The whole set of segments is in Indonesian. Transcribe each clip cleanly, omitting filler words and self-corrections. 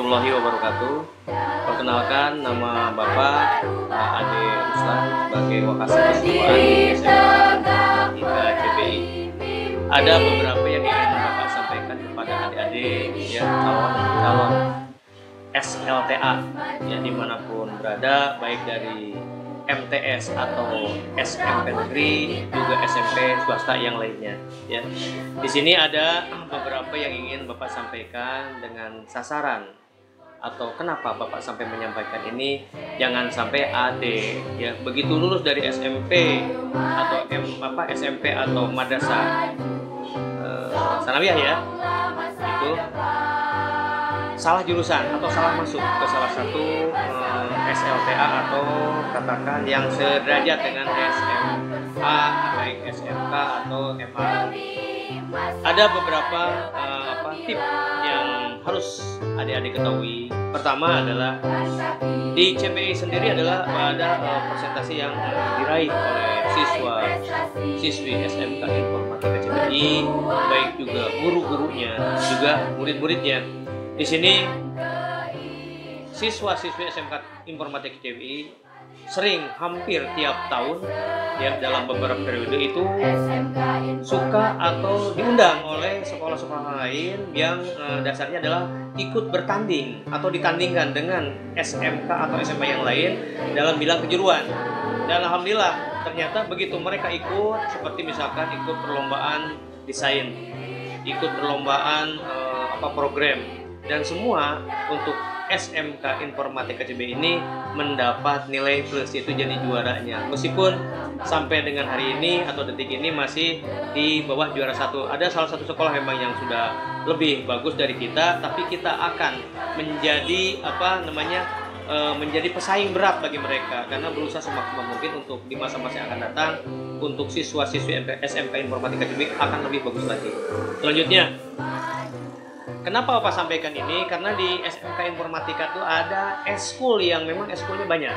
warahmatullahi wabarakatuh. Perkenalkan, nama Bapak Ade Ruslan sebagai Wakasih Keseluruhan di SMK CBI. Ada beberapa yang ingin Bapak sampaikan kepada adik-adik ya, calon SLTA ya, dimanapun berada, baik dari MTS atau SMP negeri, juga SMP swasta yang lainnya ya. Di sini ada beberapa yang ingin Bapak sampaikan dengan sasaran atau kenapa Bapak sampai menyampaikan ini. Jangan sampai AD ya, begitu lulus dari SMP atau SMP atau madrasah sanawiyah ya, itu salah jurusan atau salah masuk ke salah satu SLTA atau katakan yang sederajat dengan SMA, baik SMK atau MA. Ada beberapa tip yang harus adik-adik ketahui. Pertama adalah di CBI sendiri adalah ada presentasi yang diraih oleh siswi SMK Informatika CBI, baik juga guru-gurunya, juga murid-muridnya. Di sini siswa-siswi SMK Informatika CBI sering hampir tiap tahun ya, dalam beberapa periode itu suka atau diundang oleh sekolah-sekolah lain yang dasarnya adalah ikut bertanding atau ditandingkan dengan SMK atau SMA yang lain dalam bidang kejuruan. Dan alhamdulillah ternyata begitu mereka ikut, seperti misalkan ikut perlombaan desain, ikut perlombaan program, dan semua untuk SMK Informatika CBI ini mendapat nilai plus, itu jadi juaranya. Meskipun sampai dengan hari ini atau detik ini masih di bawah juara satu. Ada salah satu sekolah memang yang sudah lebih bagus dari kita, tapi kita akan menjadi menjadi pesaing berat bagi mereka, karena berusaha semaksimal mungkin untuk di masa-masa yang akan datang untuk siswa-siswi SMK Informatika CBI akan lebih bagus lagi. Selanjutnya, kenapa Bapak sampaikan ini? Karena di SMK Informatika itu ada eskul yang memang eskulnya banyak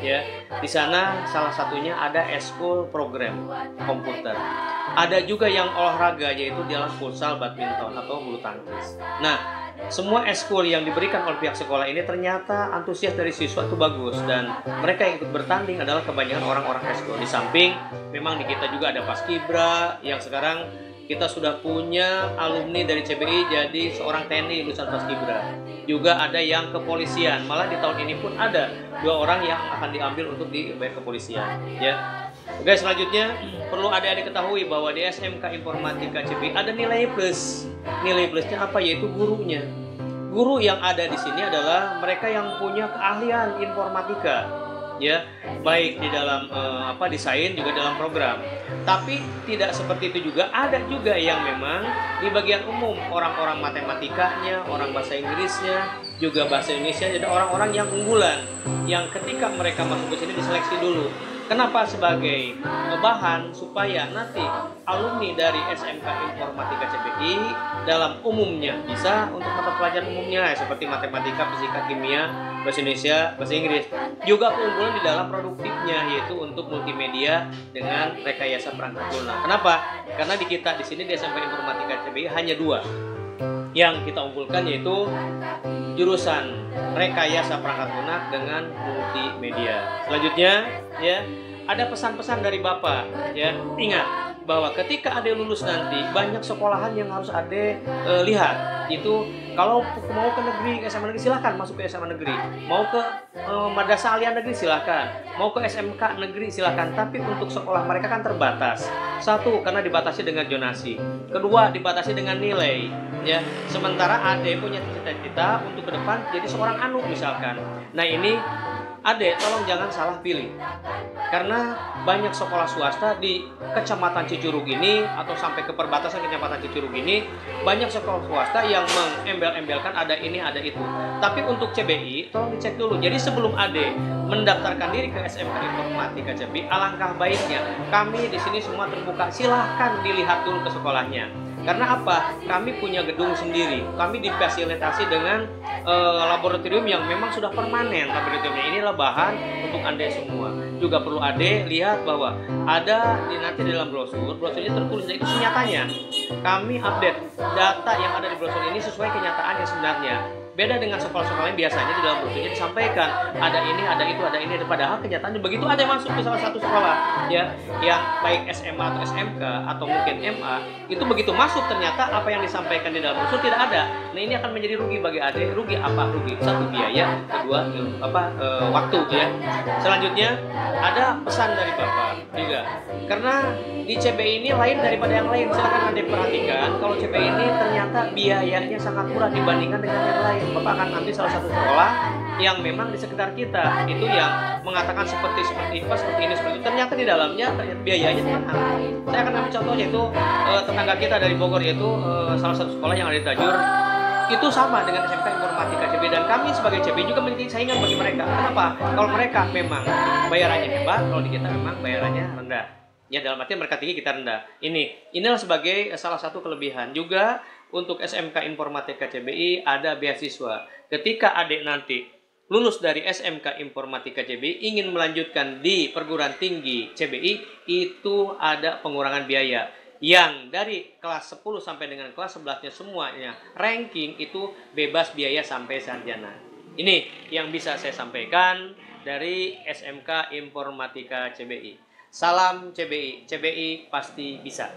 ya. Di sana salah satunya ada eskul program komputer. Ada juga yang olahraga, yaitu dalam futsal, badminton atau bulu tangkis. Nah, semua eskul yang diberikan oleh pihak sekolah ini ternyata antusias dari siswa itu bagus, dan mereka yang ikut bertanding adalah kebanyakan orang-orang eskul. Di samping memang di kita juga ada Paskibra yang sekarang kita sudah punya alumni dari CBI jadi seorang TNI lulusan Paskibra. Juga ada yang kepolisian, malah di tahun ini pun ada 2 orang yang akan diambil untuk di kepolisian ya. Oke, selanjutnya perlu adik-adik ketahui bahwa di SMK Informatika CBI ada nilai plus. Nilai plusnya apa? Yaitu gurunya. Guru yang ada di sini adalah mereka yang punya keahlian informatika ya, baik di dalam desain juga dalam program. Tapi tidak seperti itu juga, ada juga yang memang di bagian umum orang-orang matematikanya, orang bahasa Inggrisnya, juga bahasa Indonesia, jadi orang-orang yang unggulan yang ketika mereka masuk ke sini diseleksi dulu. Kenapa? Sebagai bahan supaya nanti alumni dari SMK Informatika CBI dalam umumnya bisa untuk mata pelajaran umumnya seperti matematika, fisika, kimia, bahasa Indonesia, bahasa Inggris. Juga keunggulan di dalam produktifnya, yaitu untuk multimedia dengan rekayasa perangkat lunak. Kenapa? Karena di kita di sini di SMK Informatika CBI hanya 2 yang kita unggulkan, yaitu jurusan rekayasa perangkat lunak dengan multimedia. Selanjutnya ya, ada pesan-pesan dari Bapak ya. Ingat bahwa ketika Ade lulus nanti banyak sekolahan yang harus Ade lihat. Itu kalau mau ke negeri, SMA negeri silahkan masuk ke SMA negeri, mau ke madrasah aliyah negeri silahkan, mau ke SMK negeri silahkan. Tapi untuk sekolah mereka kan terbatas. Satu, karena dibatasi dengan zonasi. Kedua, dibatasi dengan nilai ya. Sementara Ade punya cita-cita untuk ke depan jadi seorang anu misalkan. Nah ini Ade tolong jangan salah pilih, karena banyak sekolah swasta di Kecamatan Cicurug ini atau sampai ke perbatasan Kecamatan Cicurug ini, banyak sekolah swasta yang mengembel-embelkan ada ini ada itu. Tapi untuk CBI tolong dicek dulu. Jadi sebelum Ade mendaftarkan diri ke SMK Informatika CBI, alangkah baiknya kami di sini semua terbuka, silahkan dilihat dulu ke sekolahnya. Karena apa? Kami punya gedung sendiri, kami difasilitasi dengan laboratorium yang memang sudah permanen. Laboratoriumnya ini adalah bahan untuk Anda semua. Juga perlu Ade lihat bahwa ada nanti di dalam brosurnya tertulis, itu senyatanya. Kami update data yang ada di brosur ini sesuai kenyataan yang sebenarnya. Beda dengan sekolah-sekolah lain, biasanya di dalam brosurnya disampaikan ada ini, ada itu, ada ini, padahal kenyataannya begitu ada yang masuk ke salah satu sekolah ya, yang baik SMA atau SMK atau mungkin MA, itu begitu masuk ternyata apa yang disampaikan di dalam brosur tidak ada. Nah, ini akan menjadi rugi bagi adik. Rugi apa? Rugi satu biaya, kedua waktu ya. Selanjutnya ada pesan dari Bapak juga, karena di CBI ini lain daripada yang lain. Silakan adik perhatikan, kalau CBI ini ternyata biayanya sangat murah dibandingkan dengan yang lain. Bapak akan ambil salah satu sekolah yang memang di sekitar kita itu yang mengatakan seperti ini, seperti itu. Ternyata di dalamnya biayanya mahal. Saya akan ambil contoh yaitu tetangga kita dari Bogor, yaitu salah satu sekolah yang ada di Tajur. Itu sama dengan SMK Informatika CBI, dan kami sebagai CBI juga menjadi saingan bagi mereka. Kenapa? Kalau mereka memang bayarannya hebat, kalau di kita memang bayarannya rendah. Ya, dalam artian mereka tinggi, kita rendah. Inilah sebagai salah satu kelebihan. Juga untuk SMK Informatika CBI ada beasiswa. Ketika adik nanti lulus dari SMK Informatika CBI ingin melanjutkan di perguruan tinggi CBI, itu ada pengurangan biaya. Yang dari kelas 10 sampai dengan kelas 11-nya semuanya ranking itu bebas biaya sampai sarjana. Ini yang bisa saya sampaikan dari SMK Informatika CBI. Salam CBI, CBI pasti bisa.